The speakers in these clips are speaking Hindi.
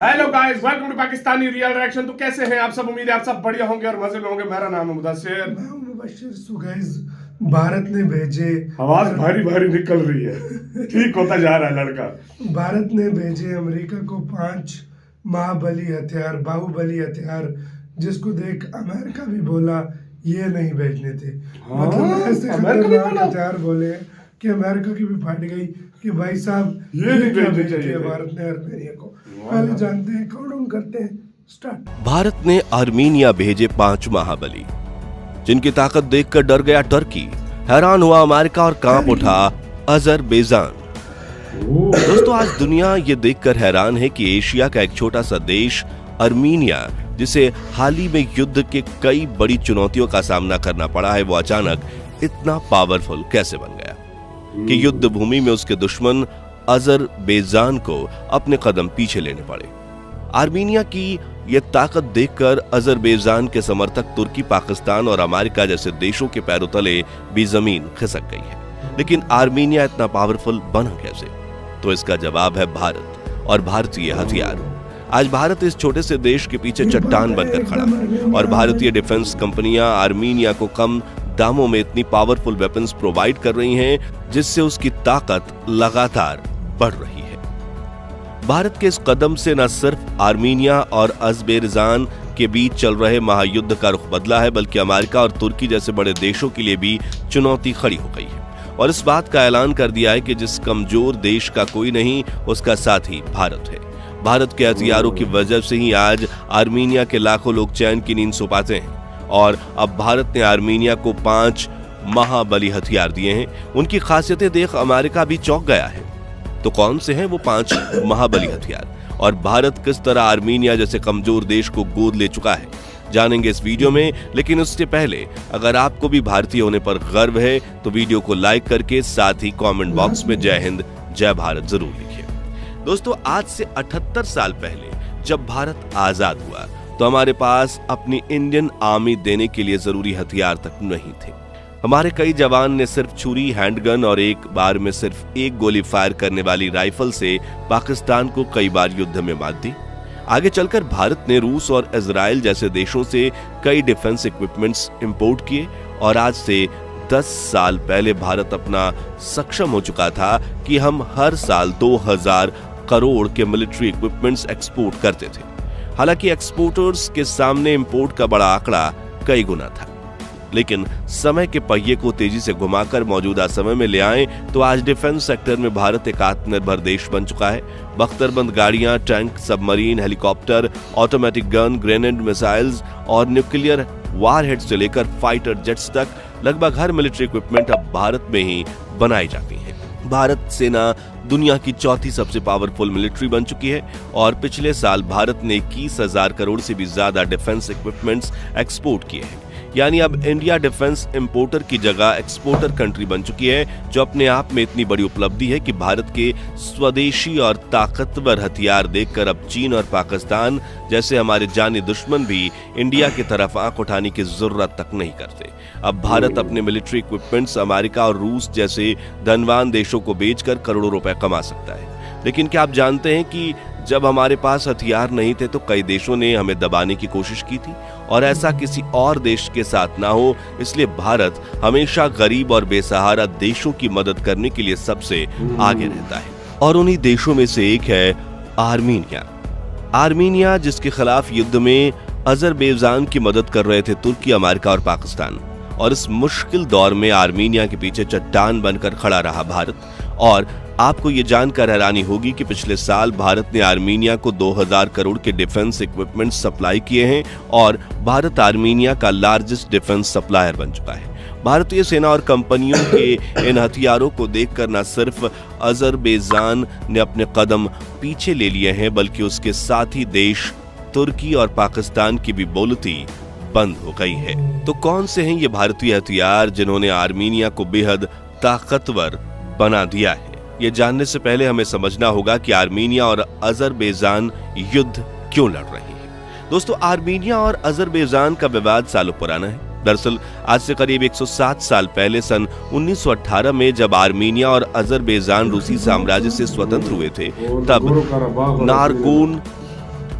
Hello guys, welcome to Pakistani real reaction. तो कैसे हैं आप सब? उम्मीद है आप सब बढ़िया होंगे और मजे में होंगे। मेरा नाम है मुदस्सिर। मैं हूं मुबश्शिर। सो गाइस, भारत ने भेजे आवाज भारी भारी निकल रही है। ठीक होता जा रहा है लड़का। भारत ने भेजे अमेरिका को 5 महाबली हथियार, बाहुबली हथियार, जिसको देख अमेरिका भी बोला ये नहीं भेजने थे। हाँ, मतलब ऐसे अमेरिका भी खतरनाक बोला। हथियार बोले कि अमेरिका की भी फाट गई कि भाई साहब ये नहीं क्या भेजने भेज चाहिए दिया थे। भारत ने आर्मेनिया को। पहले जानते हैं काउंटडाउन करते हैं, स्टार्ट। भारत ने आर्मीनिया भेजे 5 महाबली, जिनकी ताकत देखकर डर गया टर्की, हैरान हुआ अमेरिका और कांप उठा अजरबैजान। दोस्तों, आज दुनिया ये देखकर हैरान है कि एशिया का एक छोटा सा देश आर्मीनिया, जिसे हाल ही में युद्ध के कई बड़ी चुनौतियों का सामना करना पड़ा है, वो अचानक इतना पावरफुल कैसे बन गया कि युद्ध भूमि में उसके दुश्मन अजरबैजान को अपने कदम पीछे लेने पड़े। आर्मीनिया की ये ताकत देखकर अजरबैजान के समर्थक तुर्की, पाकिस्तान और अमेरिका जैसे देशों के पैरों तले भी जमीन खिसक गई है। लेकिन आर्मीनिया इतना पावरफुल बना कैसे? तो इसका जवाब है भारत और भारतीय हथियार। आज भारत इस छोटे से देश के पीछे चट्टान बनकर खड़ा है और भारतीय डिफेंस कंपनियां आर्मीनिया को कम दामों में इतनी पावरफुल वेपन्स प्रोवाइड कर रही हैं, जिससे उसकी ताकत लगातार बढ़ रही है। भारत के इस कदम से न सिर्फ आर्मीनिया और अजरबैजान के बीच चल रहे महायुद्ध का रुख बदला है, बल्कि अमेरिका और तुर्की जैसे बड़े देशों के लिए भी चुनौती खड़ी हो गई है और इस बात का ऐलान कर दिया है कि जिस कमजोर देश का कोई नहीं, उसका साथी भारत है। भारत के हथियारों की वजह से ही आज आर्मीनिया के लाखों लोग चैन की नींद सो पाते हैं और अब भारत ने आर्मीनिया को 5 महाबली हथियार दिए हैं। उनकी खासियतें देख अमेरिका भी चौंक गया है। तो कौन से हैं वो 5 महाबली हथियार और भारत किस तरह आर्मीनिया जैसे कमजोर देश को गोद ले चुका है, जानेंगे इस वीडियो में। लेकिन उससे पहले अगर आपको भी भारतीय होने पर गर्व है तो वीडियो को लाइक करके साथ ही कमेंट बॉक्स में जय हिंद जय भारत जरूर लिखिए। दोस्तों, आज से 78 साल पहले जब भारत आजाद हुआ तो हमारे पास अपनी इंडियन आर्मी देने के लिए जरूरी हथियार तक नहीं थे। हमारे कई जवान ने सिर्फ छुरी, हैंडगन और एक बार में सिर्फ एक गोली फायर करने वाली राइफल से पाकिस्तान को कई बार युद्ध में मात दी। आगे चलकर भारत ने रूस और इजराइल जैसे देशों से कई डिफेंस इक्विपमेंट्स इंपोर्ट किए और आज से 10 साल पहले भारत अपना सक्षम हो चुका था कि हम हर साल 2000 करोड़ के मिलिट्री इक्विपमेंट्स एक्सपोर्ट करते थे। हालांकि एक्सपोर्टर्स के सामने इंपोर्ट का बड़ा आंकड़ा कई गुना था, लेकिन समय के पहिए को तेजी से घुमाकर मौजूदा समय में ले आए तो आज डिफेंस सेक्टर में भारत एक आत्मनिर्भर देश बन चुका है। बख्तरबंद गाड़ियां, tank, submarine, helicopter, automatic gun, grenade missiles और न्यूक्लियर वारहेड से लेकर फाइटर जेट्स तक लगभग हर मिलिट्री इक्विपमेंट अब भारत में ही बनाई जाती है। भारत सेना दुनिया की चौथी सबसे पावरफुल मिलिट्री बन चुकी है और पिछले साल भारत ने 21,000 करोड़ से भी ज्यादा डिफेंस इक्विपमेंट्स एक्सपोर्ट किए हैं। यानी अब इंडिया डिफेंस इंपोर्टर की जगह एक्सपोर्टर कंट्री बन चुकी है, जो अपने आप में इतनी बड़ी उपलब्धि है कि भारत के स्वदेशी और ताकतवर हथियार देखकर अब चीन और पाकिस्तान जैसे हमारे जानी दुश्मन भी इंडिया की तरफ आंख उठाने की जरूरत तक नहीं करते। अब भारत अपने मिलिट्री इक्विपमेंट्स अमेरिका और रूस जैसे धनवान देशों को बेचकर करोड़ों रुपए कमा सकता है। लेकिन क्या आप जानते हैं कि जब हमारे पास हथियार नहीं थे तो कई देशों ने हमें दबाने की कोशिश की थी और ऐसा किसी और देश के साथ ना हो, इसलिए भारत हमेशा गरीब और बेसहारा देशों की मदद करने के लिए सबसे आगे रहता है और उन्हीं देशों में से एक है आर्मीनिया। आर्मीनिया जिसके खिलाफ युद्ध में अजरबैजान की मदद कर रहे थे तुर्की, अमेरिका और पाकिस्तान, और इस मुश्किल दौर में आर्मीनिया के पीछे चट्टान बनकर खड़ा रहा भारत। और आपको ये जानकर हैरानी होगी कि पिछले साल भारत ने आर्मीनिया को 2000 करोड़ के डिफेंस इक्विपमेंट सप्लाई किए हैं और भारत आर्मीनिया का लार्जेस्ट डिफेंस सप्लायर बन चुका है। भारतीय सेना और कंपनियों के इन हथियारों को देखकर न सिर्फ अजरबैजान ने अपने कदम पीछे ले लिए हैं, बल्कि उसके साथी देश तुर्की और पाकिस्तान की भी बोलती बंद हो गई है। तो कौन से हैं ये भारतीय हथियार जिन्होंने आर्मीनिया को बेहद ताकतवर बना दिया है? ये जानने से पहले हमें समझना होगा कि आर्मीनिया और अजरबैजान युद्ध क्यों लड़ रही है। दोस्तों, आर्मीनिया और अजरबैजान का विवाद सालों पुराना है। दरअसल आज से करीब 107 साल पहले सन 1918 में जब आर्मीनिया और अजरबैजान रूसी साम्राज्य से स्वतंत्र हुए थे, तब नारगोन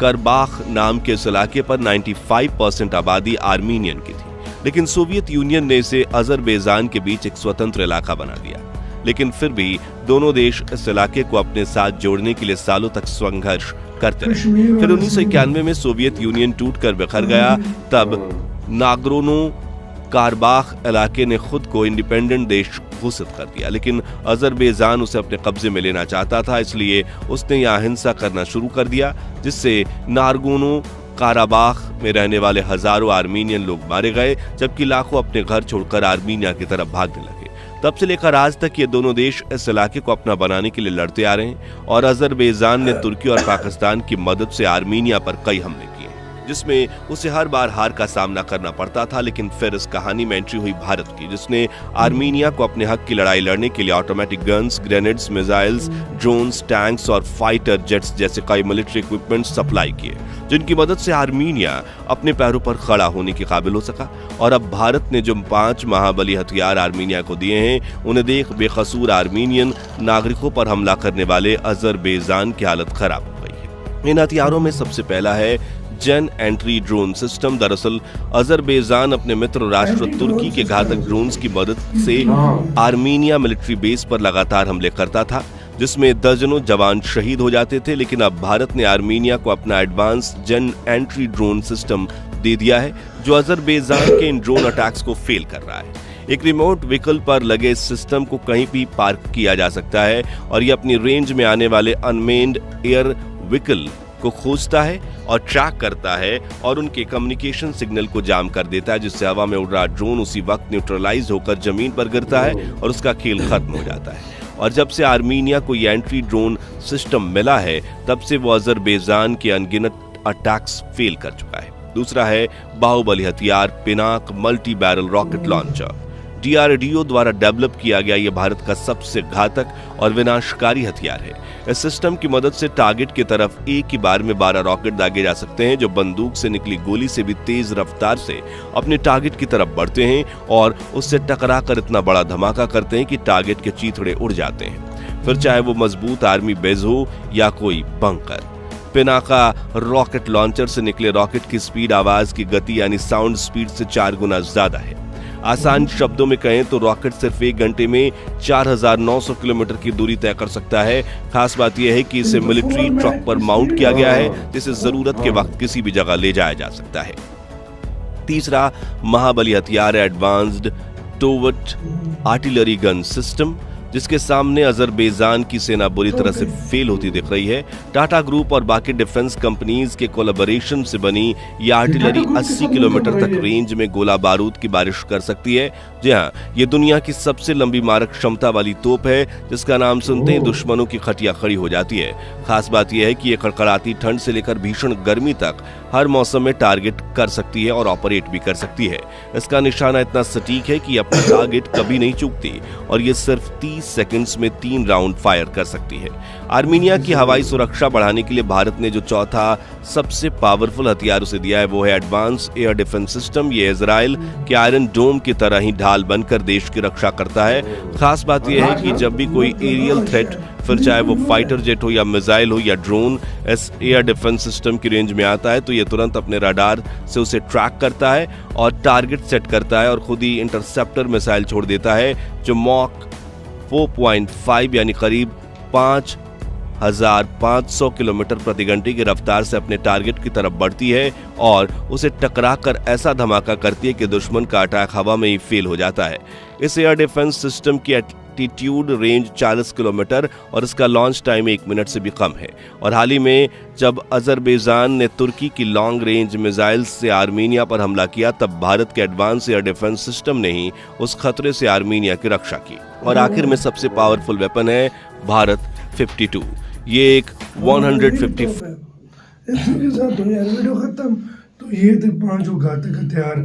करबाख नाम के इस इलाके पर 95% आबादी आर्मीनियन की थी, लेकिन सोवियत यूनियन ने इसे अजरबैजान के बीच एक स्वतंत्र इलाका बना दिया। लेकिन फिर भी दोनों देश इस इलाके को अपने साथ जोड़ने के लिए सालों तक संघर्ष करते रहे। फिर 1991 में सोवियत यूनियन टूटकर बिखर गया। तब नागोर्नो कराबाख इलाके ने खुद को इंडिपेंडेंट देश घोषित कर दिया, लेकिन अजरबैजान उसे अपने कब्जे में लेना चाहता था, इसलिए उसने यहाँ हिंसा करना शुरू कर दिया, जिससे नागोर्नो कराबाख में रहने वाले हजारों आर्मीनियन लोग मारे गए, जबकि लाखों अपने घर छोड़कर आर्मीनिया की तरफ भागने लगे। तब से लेकर आज तक ये दोनों देश इस इलाके को अपना बनाने के लिए लड़ते आ रहे हैं और अजरबैजान ने तुर्की और पाकिस्तान की मदद से आर्मीनिया पर कई हमले किए, जिसमें उसे हर बार हार का सामना करना पड़ता था। लेकिन फिर इस कहानी में एंट्री हुई भारत की, जिसने आर्मीनिया को अपने हक की लड़ाई लड़ने के लिए automatic guns, grenades, missiles, drones, tanks और फाइटर जेट्स जैसे कई मिलिट्री इक्विपमेंट सप्लाई किए, जिनकी मदद से आर्मीनिया अपने पैरों पर खड़ा होने के काबिल हो सका। और अब भारत ने जो 5 महाबली हथियार आर्मीनिया को दिए हैं, उन्हें देख बेकसूर आर्मीनियन नागरिकों पर हमला करने वाले अजरबैजान की हालत खराब हो गई है। इन हथियारों में सबसे पहला है जेन एंट्री ड्रोन सिस्टम। दरअसल अजरबैजान अपने मित्र राष्ट्र तुर्की के घातक ड्रोन्स की मदद से आर्मीनिया मिलिट्री बेस पर लगातार हमले करता था, जिसमें दर्जनों जवान शहीद हो जाते थे। लेकिन अब भारत ने आर्मीनिया को अपना एडवांस जेन एंट्री ड्रोन सिस्टम दे दिया है, जो अजरबैजान के इन ड्रोन अटैक्स को फेल कर रहा है। एक रिमोट व्हीकल पर लगे इस सिस्टम को कहीं भी पार्क किया जा सकता है और ये अपनी रेंज में आने वाले अनमेन्ड एयर व्हीकल को खोजता है और ट्रैक करता है और उनके कम्युनिकेशन सिग्नल को जाम कर देता है, जिससे हवा में उड़ रहा ड्रोन उसी वक्त न्यूट्रलाइज होकर जमीन पर गिरता है और उसका खेल खत्म हो जाता है। और जब से आर्मीनिया को ये एंट्री ड्रोन सिस्टम मिला है, तब से वो अजरबैजान के अनगिनत अटैक्स फेल कर चुका है। दूसरा है बाहुबली हथियार Pinaka multi barrel rocket launcher. DRDO द्वारा डेवलप किया गया यह भारत का सबसे घातक और विनाशकारी हथियार है। इस सिस्टम की मदद से टारगेट की तरफ एक ही बार में 12 रॉकेट दागे जा सकते हैं, जो बंदूक से निकली गोली से भी तेज रफ्तार से अपने टारगेट की तरफ बढ़ते हैं और उससे टकराकर इतना बड़ा धमाका करते हैं कि टारगेट के चीथड़े उड़ जाते हैं, फिर चाहे वो मजबूत आर्मी बेस हो या कोई बंकर। पिनाका रॉकेट लॉन्चर से निकले रॉकेट की स्पीड आवाज की गति यानी साउंड स्पीड से 4 गुना ज्यादा है। आसान शब्दों में कहें तो रॉकेट सिर्फ 1 घंटे में 4900 किलोमीटर की दूरी तय कर सकता है। खास बात यह है कि इसे मिलिट्री ट्रक पर माउंट किया गया है, जिसे जरूरत के वक्त किसी भी जगह ले जाया जा सकता है। तीसरा महाबली हथियार है एडवांस्ड टोवर्ट आर्टिलरी गन सिस्टम, जिसके सामने अजरबैजान की सेना बुरी तरह से फेल होती दिख रही है। टाटा ग्रुप और बाकी डिफेंस कंपनीज के कोलैबोरेशन से बनी यह आर्टिलरी 80 किलोमीटर तक रेंज में गोला बारूद की बारिश कर सकती है। जी हाँ, ये दुनिया की सबसे लंबी मारक क्षमता वाली तोप है, जिसका नाम सुनते ही दुश्मनों की खटिया खड़ी हो जाती है। खास बात यह है कि यह कड़कड़ाती ठंड से लेकर भीषण गर्मी तक हर मौसम में टारगेट कर सकती है और ऑपरेट भी कर सकती है। इसका निशाना इतना सटीक है कि अपना टारगेट कभी नहीं चूकती और ये सिर्फ 30 सेकंड्स में 3 राउंड फायर कर सकती है। आर्मीनिया की हवाई सुरक्षा बढ़ाने के लिए भारत ने जो चौथा सबसे पावरफुल हथियार उसे दिया है, वो है एडवांस एयर डिफेंस सिस्टम। ये इजराइल के आयरन डोम की तरह ही ढाल बनकर देश की रक्षा करता है। खास बात यह है कि जब भी कोई एरियल थ्रेट, फिर चाहे वो फाइटर जेट हो या मिसाइल हो या ड्रोन, इस एयर डिफेंस सिस्टम की रेंज में आता है तो ये तुरंत अपने रडार से उसे ट्रैक करता है और टारगेट सेट करता है और खुद ही इंटरसेप्टर मिसाइल छोड़ देता है, जो मॉक 4.5 यानी करीब 5500 किलोमीटर प्रति घंटे की रफ्तार से अपने टारगेट की तरफ बढ़ती है और उसे टकराकर ऐसा धमाका करती है कि दुश्मन का अटैक हवा में ही फेल हो जाता है। इस एयर डिफेंस सिस्टम की एल्टीट्यूड रेंज 40 किलोमीटर और इसका लॉन्च टाइम 1 मिनट से भी कम है। और हाल ही में जब अजरबैजान ने तुर्की की लॉन्ग रेंज मिसाइल से आर्मीनिया पर हमला किया, तब भारत के एडवांस एयर डिफेंस सिस्टम ने ही उस खतरे से आर्मीनिया की रक्षा की। और आखिर में सबसे पावरफुल वेपन है भारत 52। ये एक 150 इसी के साथ हो यार वीडियो खत्म। तो ये थे 5 घातक हथियार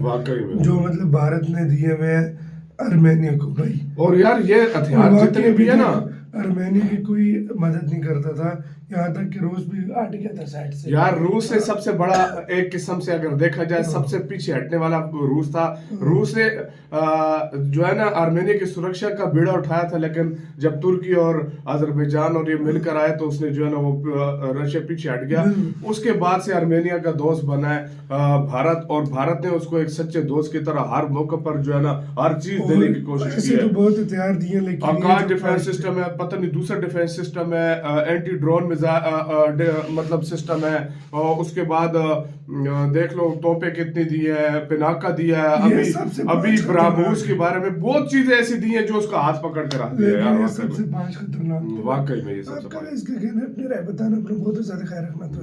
जो मतलब भारत ने दिए हुए हैं आर्मेनिया को भाई। और यार ये हथियार जितने भी है ना, आर्मेनिया की कोई मदद नहीं करता था यहाँ तक कि रूस भी हट गया था साइड से। यार रूस से सबसे बड़ा एक किस्म से अगर देखा जाए सबसे पीछे हटने वाला रूस था। रूस ने जो है ना आर्मेनिया की सुरक्षा का बीड़ा उठाया था, लेकिन जब तुर्की और अजरबैजान और ये मिलकर आए तो उसने जो है ना वो रशिया पीछे हट गया। उसके बाद से आर्मेनिया का दोस्त बना है भारत, और भारत ने उसको एक सच्चे दोस्त की तरह हर मौके पर जो है ना हर चीज देने की कोशिश की है। तो बहुत हथियार दिए, लेकिन आकाश डिफेंस सिस्टम है, पता नहीं दूसरा डिफेंस सिस्टम है, एंटी ड्रोन मतलब सिस्टम है, और उसके बाद देख लो तोपे कितनी दी है, पिनाका दिया है, अभी ब्राह्मोस के बारे में बहुत चीजें ऐसी दी हैं जो उसका हाथ पकड़ कर आती है यार। सबसे 5 खतरनाक वाकई में ये सबसे आपका इसके अपने राय बताना, अपना बहुत ज्यादा ख्याल रखना। तो